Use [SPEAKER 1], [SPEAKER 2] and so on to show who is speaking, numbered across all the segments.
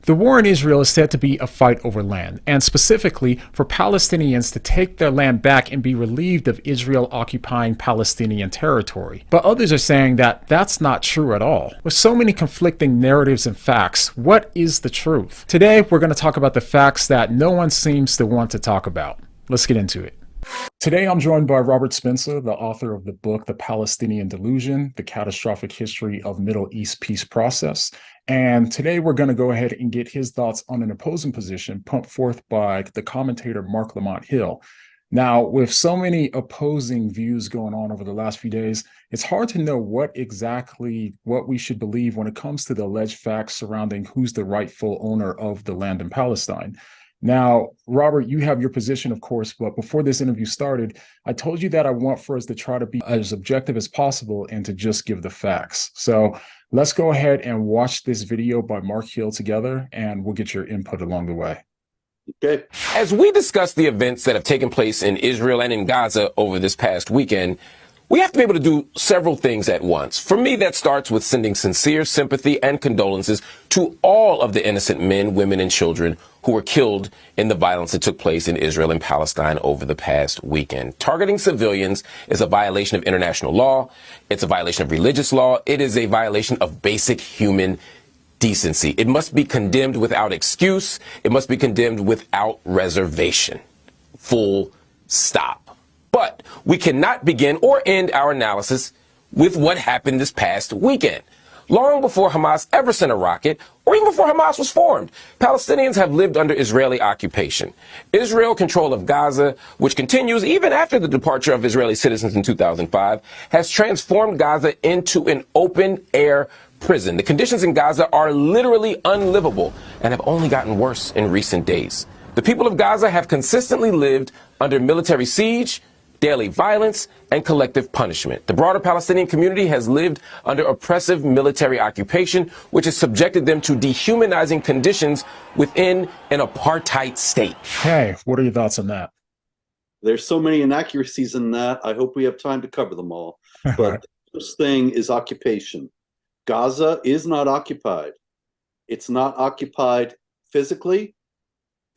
[SPEAKER 1] The war in Israel is said to be a fight over land, and specifically for Palestinians to take their land back and be relieved of Israel occupying Palestinian territory. But others are saying that that's not true at all. With so many conflicting narratives and facts, what is the truth? Today, we're going to talk about the facts that no one seems to want to talk about. Let's get into it. Today, I'm joined by Robert Spencer, the author of the book, The Palestinian Delusion, The Catastrophic History of Middle East Peace Process. And today we're going to go ahead and get his thoughts on an opposing position put forth by the commentator Marc Lamont Hill. Now, with so many opposing views going on over the last few days, it's hard to know what we should believe when it comes to the alleged facts surrounding who's the rightful owner of the land in Palestine. Now, Robert, you have your position, of course, but before this interview started, I told you that I want for us to try to be as objective as possible and to just give the facts. So let's go ahead and watch this video by Marc Hill together, and we'll get your input along the way.
[SPEAKER 2] Okay. As we discuss the events that have taken place in Israel and in Gaza over this past weekend, we have to be able to do several things at once. For me, that starts with sending sincere sympathy and condolences to all of the innocent men, women, and children who were killed in the violence that took place in Israel and Palestine over the past weekend. Targeting civilians is a violation of international law. It's a violation of religious law. It is a violation of basic human decency. It must be condemned without excuse. It must be condemned without reservation. Full stop. But we cannot begin or end our analysis with what happened this past weekend. Long before Hamas ever sent a rocket, or even before Hamas was formed, Palestinians have lived under Israeli occupation. Israel control of Gaza, which continues even after the departure of Israeli citizens in 2005, has transformed Gaza into an open-air prison. The conditions in Gaza are literally unlivable and have only gotten worse in recent days. The people of Gaza have consistently lived under military siege, daily violence, and collective punishment. The broader Palestinian community has lived under oppressive military occupation, which has subjected them to dehumanizing conditions within an apartheid state.
[SPEAKER 1] Hey, what are your thoughts on that?
[SPEAKER 3] There's so many inaccuracies in that. I hope we have time to cover them all. But the first thing is occupation. Gaza is not occupied. It's not occupied physically.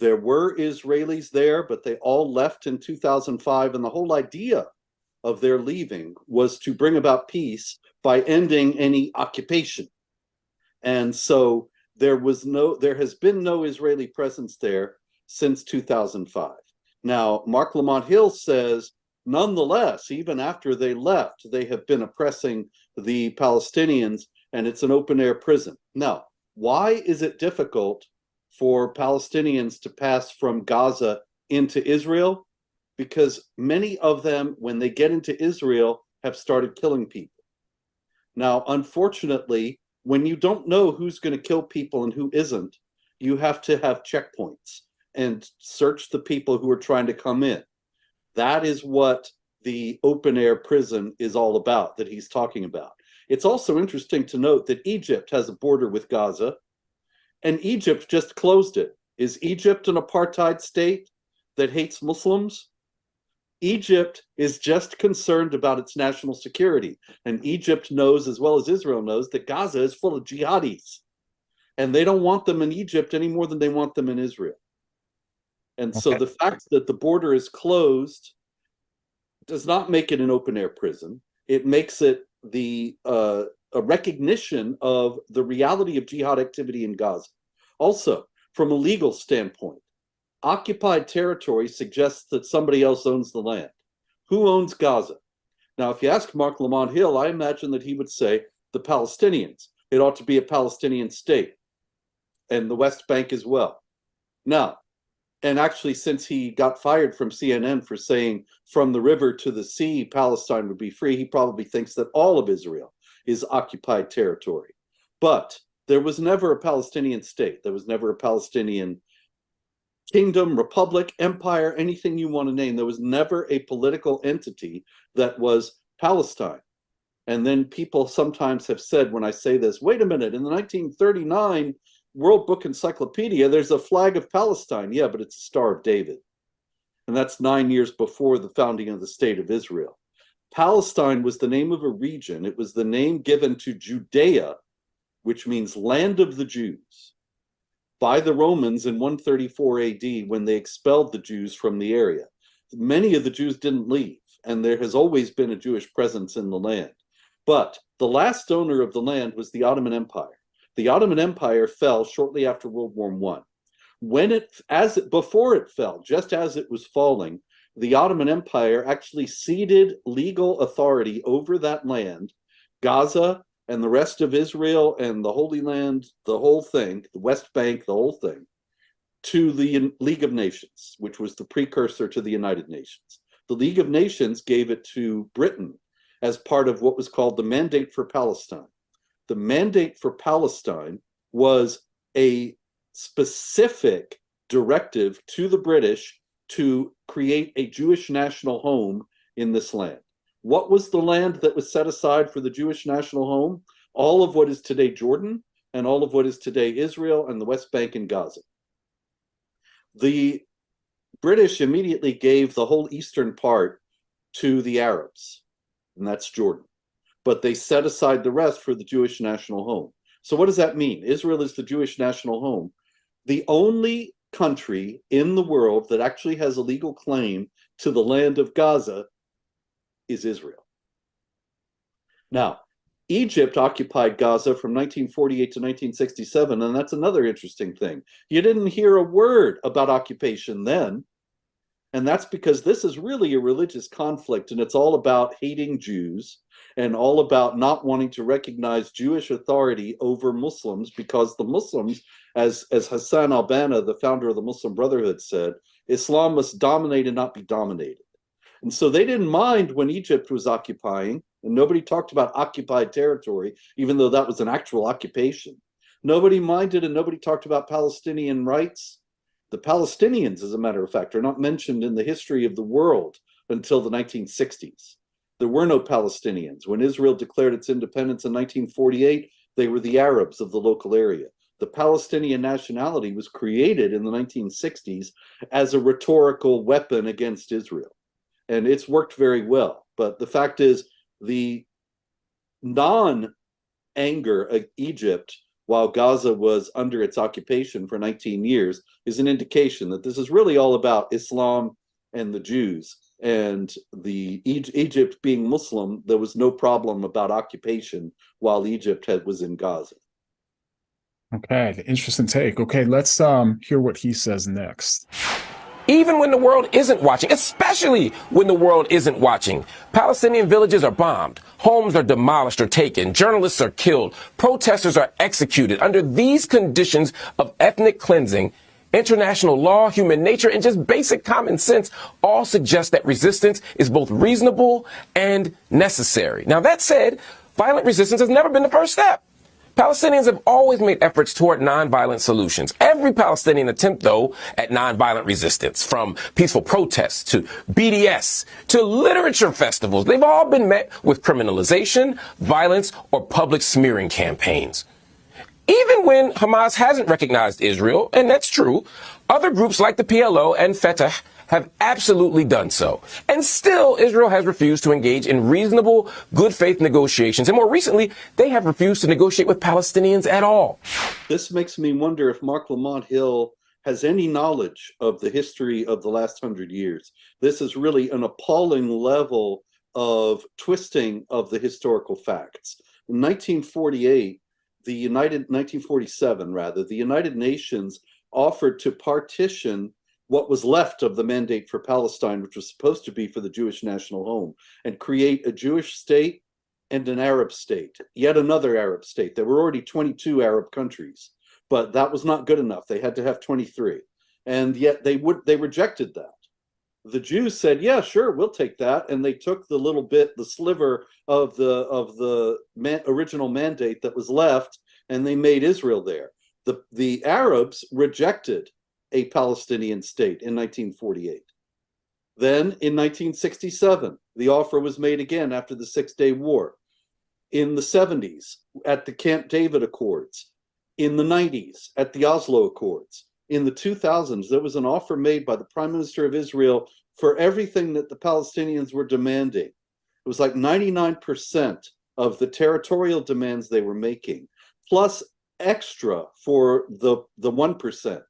[SPEAKER 3] There were Israelis there, but they all left in 2005, and the whole idea of their leaving was to bring about peace by ending any occupation. And so there has been no Israeli presence there since 2005. Now, Marc Lamont Hill says, nonetheless, even after they left, they have been oppressing the Palestinians, and it's an open-air prison. Now, why is it difficult for Palestinians to pass from Gaza into Israel? Because many of them, when they get into Israel, have started killing people. Now, unfortunately, when you don't know who's going to kill people and who isn't, you have to have checkpoints and search the people who are trying to come in. That is what the open-air prison is all about, that he's talking about. It's also interesting to note that Egypt has a border with Gaza, and Egypt just closed it. Is Egypt an apartheid state that hates Muslims? Egypt is just concerned about its national security. And Egypt knows, as well as Israel knows, that Gaza is full of jihadis. And they don't want them in Egypt any more than they want them in Israel. And so the fact that the border is closed does not make it an open-air prison. It makes it a recognition of the reality of jihad activity in Gaza. Also, from a legal standpoint, occupied territory suggests that somebody else owns the land. Who owns Gaza? Now, if you ask Marc Lamont Hill, I imagine that he would say the Palestinians. It ought to be a Palestinian state, and the West Bank as well. Now, and actually, since he got fired from CNN for saying from the river to the sea, Palestine would be free, he probably thinks that all of Israel is occupied territory. But there was never a Palestinian state. There was never a Palestinian kingdom, republic, empire, anything you want to name. There was never a political entity that was Palestine. And then people sometimes have said, when I say this, wait a minute, in the 1939 World Book Encyclopedia, there's a flag of Palestine. Yeah, but it's a Star of David. And that's 9 years before the founding of the State of Israel. Palestine was the name of a region. It was the name given to Judea, which means land of the Jews, by the Romans in 134 AD when they expelled the Jews from the area. Many of the Jews didn't leave, and there has always been a Jewish presence in the land. But the last owner of the land was the Ottoman Empire. The Ottoman Empire fell shortly after World War I. Before it fell, just as it was falling, the Ottoman Empire actually ceded legal authority over that land, Gaza and the rest of Israel and the Holy Land, the whole thing, the West Bank, the whole thing, to the League of Nations, which was the precursor to the United Nations. The League of Nations gave it to Britain as part of what was called the Mandate for Palestine. The Mandate for Palestine was a specific directive to the British to create a Jewish national home in this land. What was the land that was set aside for the Jewish national home? All of what is today Jordan and all of what is today Israel and the West Bank and Gaza. The British immediately gave the whole eastern part to the Arabs, and that's Jordan. But they set aside the rest for the Jewish national home. So what does that mean? Israel is the Jewish national home. The only country in the world that actually has a legal claim to the land of Gaza is Israel. Now, Egypt occupied Gaza from 1948 to 1967, and that's another interesting thing. You didn't hear a word about occupation then, and that's because this is really a religious conflict, and it's all about hating Jews and all about not wanting to recognize Jewish authority over Muslims, because the Muslims, as Hassan al-Banna, the founder of the Muslim Brotherhood, said, Islam must dominate and not be dominated. And so they didn't mind when Egypt was occupying, and nobody talked about occupied territory, even though that was an actual occupation. Nobody minded, and nobody talked about Palestinian rights. The Palestinians, as a matter of fact, are not mentioned in the history of the world until the 1960s. There were no Palestinians. When Israel declared its independence in 1948, they were the Arabs of the local area. The Palestinian nationality was created in the 1960s as a rhetorical weapon against Israel. And it's worked very well. But the fact is, the non-anger of Egypt while Gaza was under its occupation for 19 years is an indication that this is really all about Islam and the Jews. And the Egypt being Muslim, there was no problem about occupation while Egypt was in Gaza.
[SPEAKER 1] Okay, interesting take. Okay, let's hear what he says next.
[SPEAKER 2] Even when the world isn't watching, especially when the world isn't watching, Palestinian villages are bombed, homes are demolished or taken, journalists are killed, protesters are executed. Under these conditions of ethnic cleansing, international law, human nature, and just basic common sense all suggest that resistance is both reasonable and necessary. Now, that said, violent resistance has never been the first step. Palestinians have always made efforts toward nonviolent solutions. Every Palestinian attempt, though, at nonviolent resistance, from peaceful protests to BDS to literature festivals, they've all been met with criminalization, violence, or public smearing campaigns. Even when Hamas hasn't recognized Israel, and that's true, other groups like the PLO and Fatah have absolutely done so. And still, Israel has refused to engage in reasonable, good faith negotiations. And more recently, they have refused to negotiate with Palestinians at all.
[SPEAKER 3] This makes me wonder if Marc Lamont Hill has any knowledge of the history of the last 100 years. This is really an appalling level of twisting of the historical facts. In 1947, the United Nations offered to partition what was left of the Mandate for Palestine, which was supposed to be for the Jewish national home, and create a Jewish state and an Arab state, yet another Arab state. There were already 22 Arab countries, but that was not good enough. They had to have 23. And yet they rejected that. The Jews said, yeah, sure, we'll take that. And they took the little bit, the sliver of the original mandate that was left, and they made Israel there. The Arabs rejected a Palestinian state in 1948. Then in 1967, the offer was made again after the Six-Day War. In the 70s, at the Camp David Accords. In the 90s, at the Oslo Accords. In the 2000s, there was an offer made by the Prime Minister of Israel for everything that the Palestinians were demanding. It was like 99% of the territorial demands they were making, plus extra for the 1%.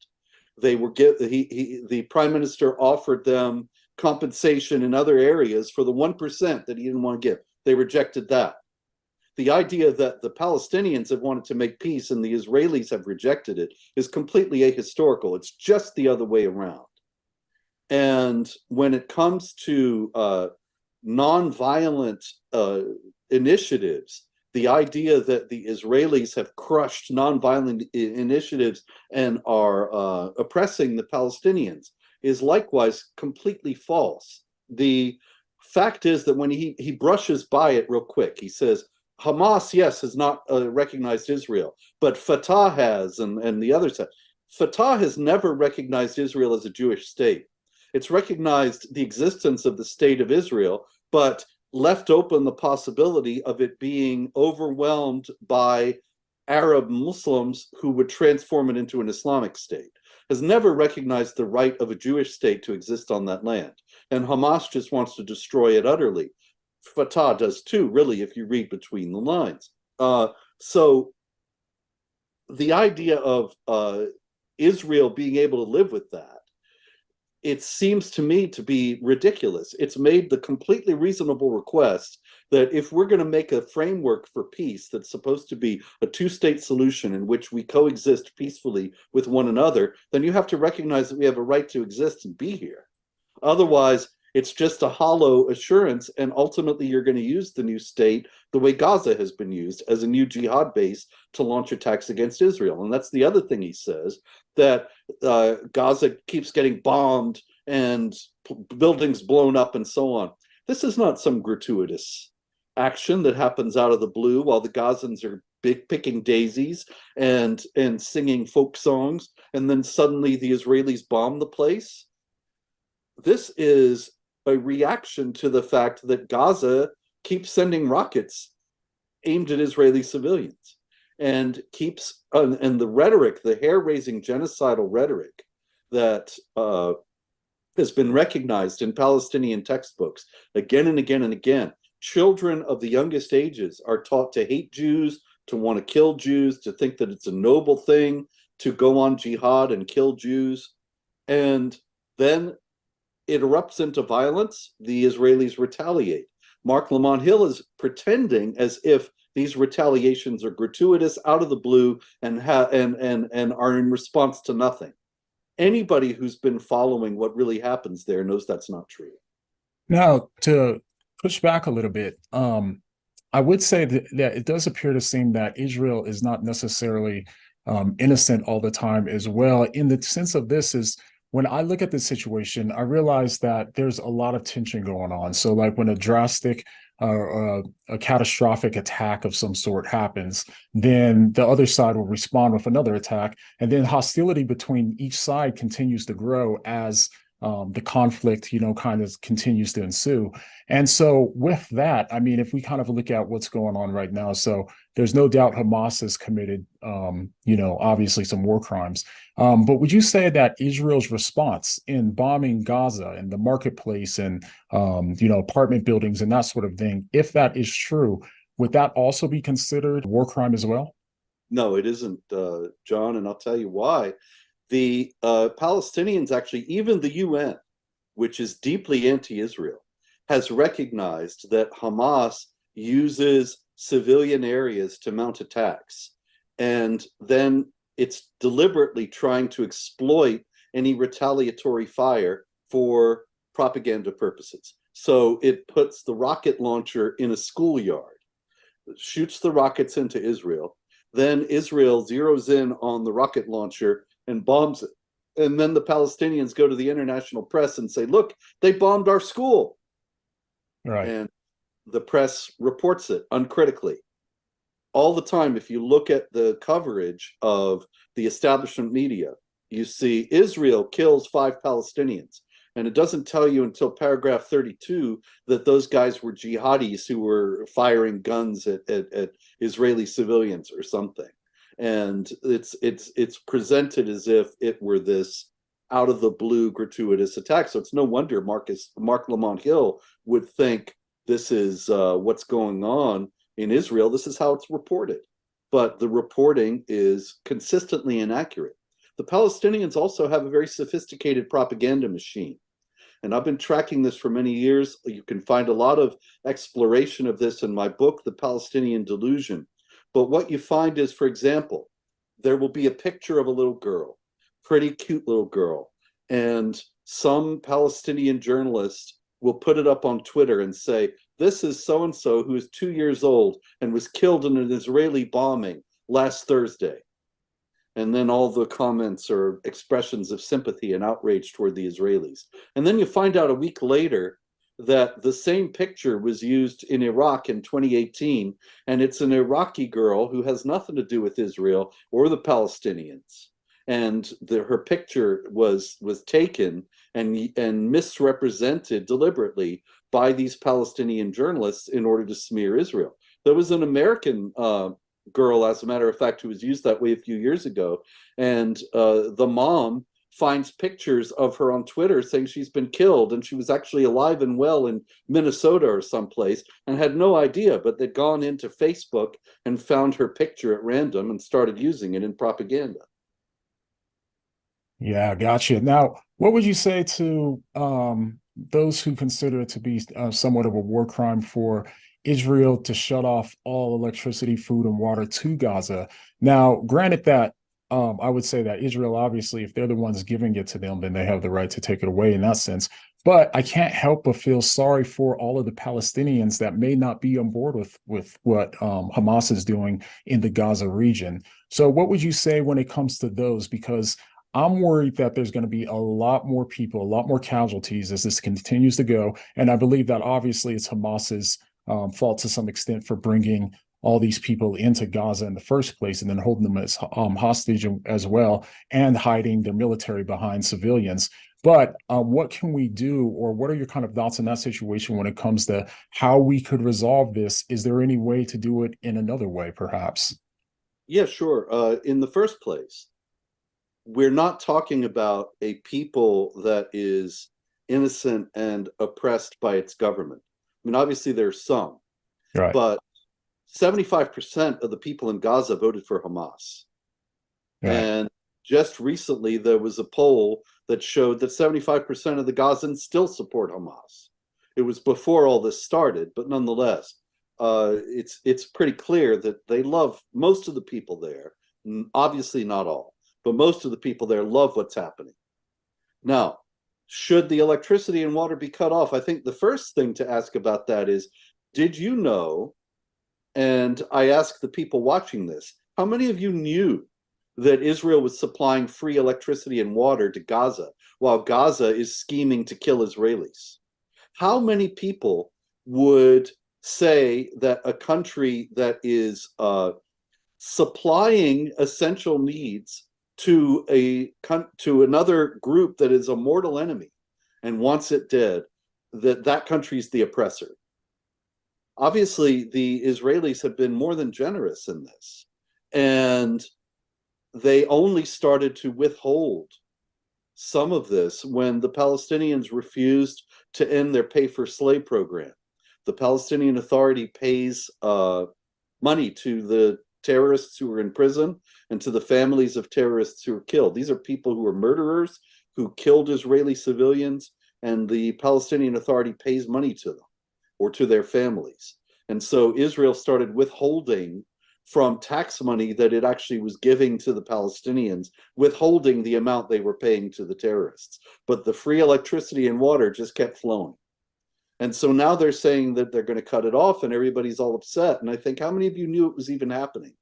[SPEAKER 3] They were the prime minister offered them compensation in other areas for the 1% that he didn't want to give. They rejected that. The idea that the Palestinians have wanted to make peace and the Israelis have rejected it is completely ahistorical. It's just the other way around. And when it comes to nonviolent initiatives, the idea that the Israelis have crushed nonviolent initiatives and are oppressing the Palestinians is likewise completely false. The fact is that when he brushes by it real quick, he says, Hamas, yes, has not recognized Israel, but Fatah has, and the others have. Fatah has never recognized Israel as a Jewish state. It's recognized the existence of the state of Israel, but left open the possibility of it being overwhelmed by Arab Muslims who would transform it into an Islamic state. Has never recognized the right of a Jewish state to exist on that land. And Hamas just wants to destroy it utterly. Fatah does too, really, if you read between the lines. So the idea of Israel being able to live with that, it seems to me to be ridiculous. It's made the completely reasonable request that if we're going to make a framework for peace that's supposed to be a two-state solution in which we coexist peacefully with one another, then you have to recognize that we have a right to exist and be here. Otherwise, it's just a hollow assurance, and ultimately you're going to use the new state the way Gaza has been used as a new jihad base to launch attacks against Israel. And that's the other thing he says, that Gaza keeps getting bombed and buildings blown up and so on. This is not some gratuitous action that happens out of the blue while the Gazans are picking daisies and singing folk songs, and then suddenly the Israelis bomb the place. This is a reaction to the fact that Gaza keeps sending rockets aimed at Israeli civilians, and keeps and the rhetoric, the hair-raising genocidal rhetoric that has been recognized in Palestinian textbooks again and again and again. Children of the youngest ages are taught to hate Jews, to want to kill Jews, to think that it's a noble thing to go on jihad and kill Jews. And then it erupts into violence. The Israelis retaliate. Marc Lamont Hill is pretending as if these retaliations are gratuitous, out of the blue, and are in response to nothing. Anybody who's been following what really happens there knows that's not true.
[SPEAKER 1] Now, to push back a little bit, I would say that it does appear to seem that Israel is not necessarily innocent all the time as well. In the sense of this is, when I look at this situation, I realize that there's a lot of tension going on. So like when a drastic a catastrophic attack of some sort happens, then the other side will respond with another attack. And then hostility between each side continues to grow as the conflict, kind of continues to ensue. And so with that, I mean, if we kind of look at what's going on right now, so there's no doubt Hamas has committed, obviously some war crimes. But would you say that Israel's response in bombing Gaza and the marketplace and, apartment buildings and that sort of thing, if that is true, would that also be considered a war crime as well?
[SPEAKER 3] No, it isn't, John, and I'll tell you why. The Palestinians, actually, even the UN, which is deeply anti-Israel, has recognized that Hamas uses civilian areas to mount attacks. And then it's deliberately trying to exploit any retaliatory fire for propaganda purposes. So it puts the rocket launcher in a schoolyard, shoots the rockets into Israel, then Israel zeroes in on the rocket launcher and bombs it. And then the Palestinians go to the international press and say, look, they bombed our school.
[SPEAKER 1] Right.
[SPEAKER 3] And the press reports it uncritically. All the time, if you look at the coverage of the establishment media, you see Israel kills 5 Palestinians. And it doesn't tell you until paragraph 32 that those guys were jihadis who were firing guns at Israeli civilians or something. And it's presented as if it were this out of the blue gratuitous attack. So it's no wonder Marc Lamont Hill would think this is what's going on in Israel. This is how it's reported. but the reporting is consistently inaccurate. The Palestinians also have a very sophisticated propaganda machine. And I've been tracking this for many years. You can find a lot of exploration of this in my book, The Palestinian Delusion. But what you find is, for example, there will be a picture of a little girl, pretty cute little girl, and some Palestinian journalist will put it up on Twitter and say, this is so-and-so who is 2 years old and was killed in an Israeli bombing last Thursday. And then all the comments are expressions of sympathy and outrage toward the Israelis. And then you find out a week later that the same picture was used in Iraq in 2018, and it's an Iraqi girl who has nothing to do with Israel or the Palestinians. And her picture was taken and misrepresented deliberately by these Palestinian journalists in order to smear Israel. There was an American girl, as a matter of fact, who was used that way a few years ago, and the mom finds pictures of her on Twitter saying she's been killed, and she was actually alive and well in Minnesota or someplace, and had no idea, but they'd gone into Facebook and found her picture at random and started using it in propaganda.
[SPEAKER 1] Yeah, gotcha. Now, what would you say to those who consider it to be somewhat of a war crime for Israel to shut off all electricity, food, and water to Gaza? Now, granted that I would say that Israel, obviously, if they're the ones giving it to them, then they have the right to take it away in that sense. But I can't help but feel sorry for all of the Palestinians that may not be on board with what Hamas is doing in the Gaza region. So what would you say when it comes to those? Because I'm worried that there's going to be a lot more people, a lot more casualties as this continues to go. And I believe that obviously it's Hamas's fault to some extent for bringing all these people into Gaza in the first place and then holding them as hostage as well, and hiding their military behind civilians. But what can we do, or what are your kind of thoughts on that situation when it comes to how we could resolve this? Is there any way to do it in another way, perhaps?
[SPEAKER 3] Yeah, sure. In the first place, we're not talking about a people that is innocent and oppressed by its government. I mean, obviously there's some,
[SPEAKER 1] Right.
[SPEAKER 3] but 75% of the people in Gaza voted for Hamas.
[SPEAKER 1] Right.
[SPEAKER 3] And just recently, there was a poll that showed that 75% of the Gazans still support Hamas. It was before all this started, but nonetheless, it's pretty clear that they love most of the people there. Obviously not all, but most of the people there love what's happening. Now, should the electricity and water be cut off? I think the first thing to ask about that is, did you know, and I ask the people watching this, how many of you knew that Israel was supplying free electricity and water to Gaza while Gaza is scheming to kill Israelis? How many people would say that a country that is supplying essential needs to another group that is a mortal enemy and wants it dead, that country's the oppressor? Obviously, the Israelis have been more than generous in this, and they only started to withhold some of this when the Palestinians refused to end their pay-for-slave program. The Palestinian Authority pays money to the terrorists who are in prison and to the families of terrorists who are killed. These are people who are murderers, who killed Israeli civilians, and the Palestinian Authority pays money to them or to their families. And so Israel started withholding from tax money that it actually was giving to the Palestinians, withholding the amount they were paying to the terrorists. But the free electricity and water just kept flowing. And so now they're saying that they're going to cut it off, and everybody's all upset. And I think, how many of you knew it was even happening?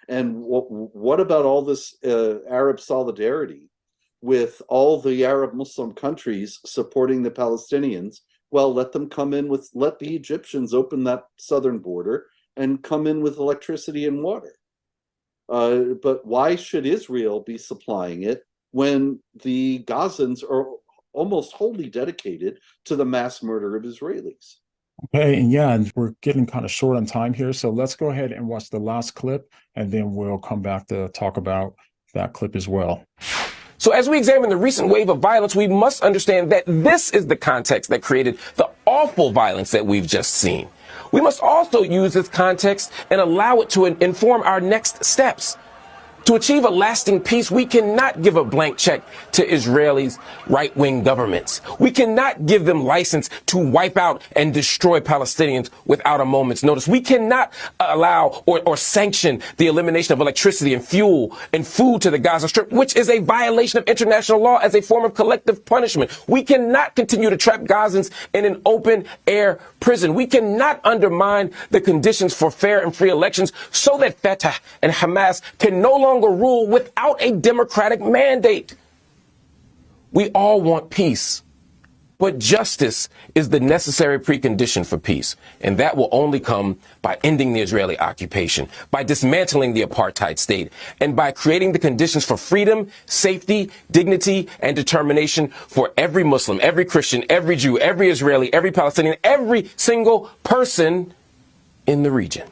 [SPEAKER 3] And what about all this Arab solidarity with all the Arab Muslim countries supporting the Palestinians? Well, let them come in let the Egyptians open that southern border and come in with electricity and water. But why should Israel be supplying it when the Gazans are almost wholly dedicated to the mass murder of Israelis?
[SPEAKER 1] Okay, and yeah, and we're getting kind of short on time here, so let's go ahead and watch the last clip, and then we'll come back to talk about that clip as well.
[SPEAKER 2] So as we examine the recent wave of violence, we must understand that this is the context that created the awful violence that we've just seen. we must also use this context and allow it to inform our next steps. To achieve a lasting peace, we cannot give a blank check to Israelis' right-wing governments. We cannot give them license to wipe out and destroy Palestinians without a moment's notice. We cannot allow or sanction the elimination of electricity and fuel and food to the Gaza Strip, which is a violation of international law as a form of collective punishment. We cannot continue to trap Gazans in an open-air prison. We cannot undermine the conditions for fair and free elections so that Fatah and Hamas can no longer rule without a democratic mandate. We all want peace, but justice is the necessary precondition for peace, and that will only come by ending the Israeli occupation, by dismantling the apartheid state, and by creating the conditions for freedom, safety, dignity, and determination for every Muslim, every Christian, every Jew, every Israeli, every Palestinian, every single person in the region.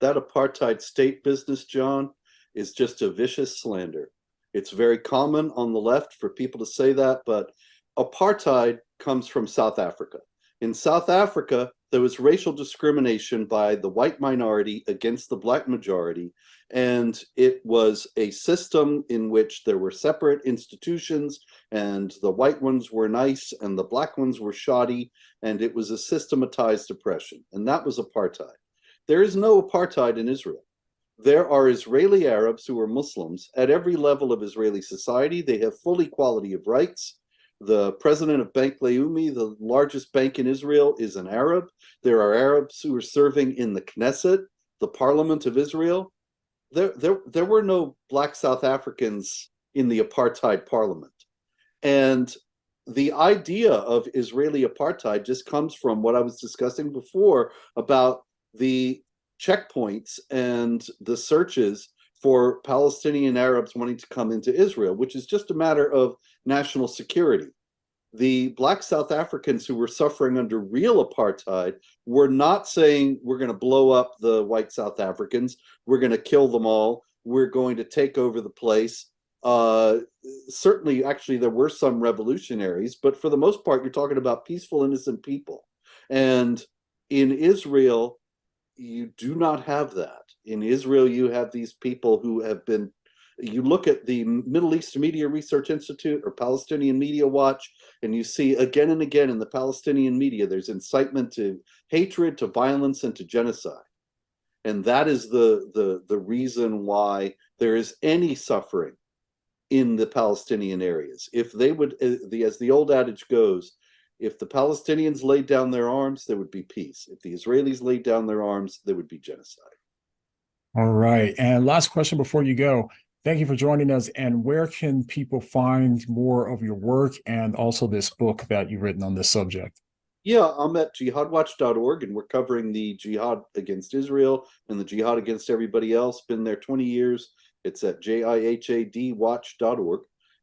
[SPEAKER 3] That apartheid state business, John, is just a vicious slander. It's very common on the left for people to say that, but apartheid comes from South Africa. In South Africa, there was racial discrimination by the white minority against the black majority, and it was a system in which there were separate institutions, and the white ones were nice and the black ones were shoddy, and it was a systematized oppression, and that was apartheid. There is no apartheid in Israel. There are Israeli Arabs who are Muslims at every level of Israeli society. They have full equality of rights. The president of Bank Leumi, the largest bank in Israel, is an Arab. There are Arabs who are serving in the Knesset, the parliament of Israel. There were no black South Africans in the apartheid parliament. And the idea of Israeli apartheid just comes from what I was discussing before about the checkpoints and the searches for Palestinian Arabs wanting to come into Israel, which is just a matter of national security. The black South Africans who were suffering under real apartheid were not saying, we're going to blow up the white South Africans, we're going to kill them all, we're going to take over the place. Certainly, actually, there were some revolutionaries, but for the most part, you're talking about peaceful, innocent people. And in Israel, you do not have that. In Israel, you have these people who have been, you look at the Middle East Media Research Institute or Palestinian Media Watch, and you see again and again in the Palestinian media, there's incitement to hatred, to violence, and to genocide. And that is the reason why there is any suffering in the Palestinian areas. If they would, as the old adage goes, if the Palestinians laid down their arms, there would be peace. If the Israelis laid down their arms, there would be genocide.
[SPEAKER 1] All right. And last question before you go. Thank you for joining us. And where can people find more of your work and also this book that you've written on this subject?
[SPEAKER 3] Yeah, I'm at jihadwatch.org, and we're covering the jihad against Israel and the jihad against everybody else. Been there 20 years. It's at jihadwatch.org.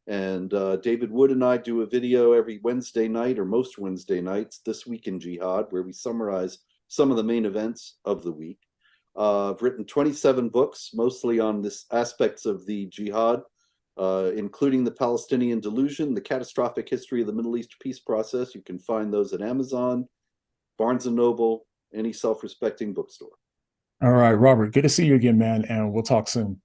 [SPEAKER 3] And David Wood and I do a video every Wednesday night, or most Wednesday nights, This Week in Jihad, where we summarize some of the main events of the week. I've written 27 books, mostly on this aspects of the jihad, including The Palestinian Delusion, The Catastrophic History of the Middle East Peace Process. You can find those at Amazon, Barnes & Noble, any self-respecting bookstore.
[SPEAKER 1] All right, Robert, good to see you again, man, and we'll talk soon.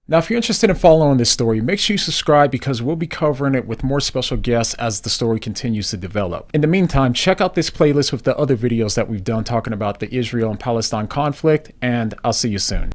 [SPEAKER 1] Now, if you're interested in following this story, make sure you subscribe because we'll be covering it with more special guests as the story continues to develop. In the meantime, check out this playlist with the other videos that we've done talking about the Israel and Palestine conflict, and I'll see you soon.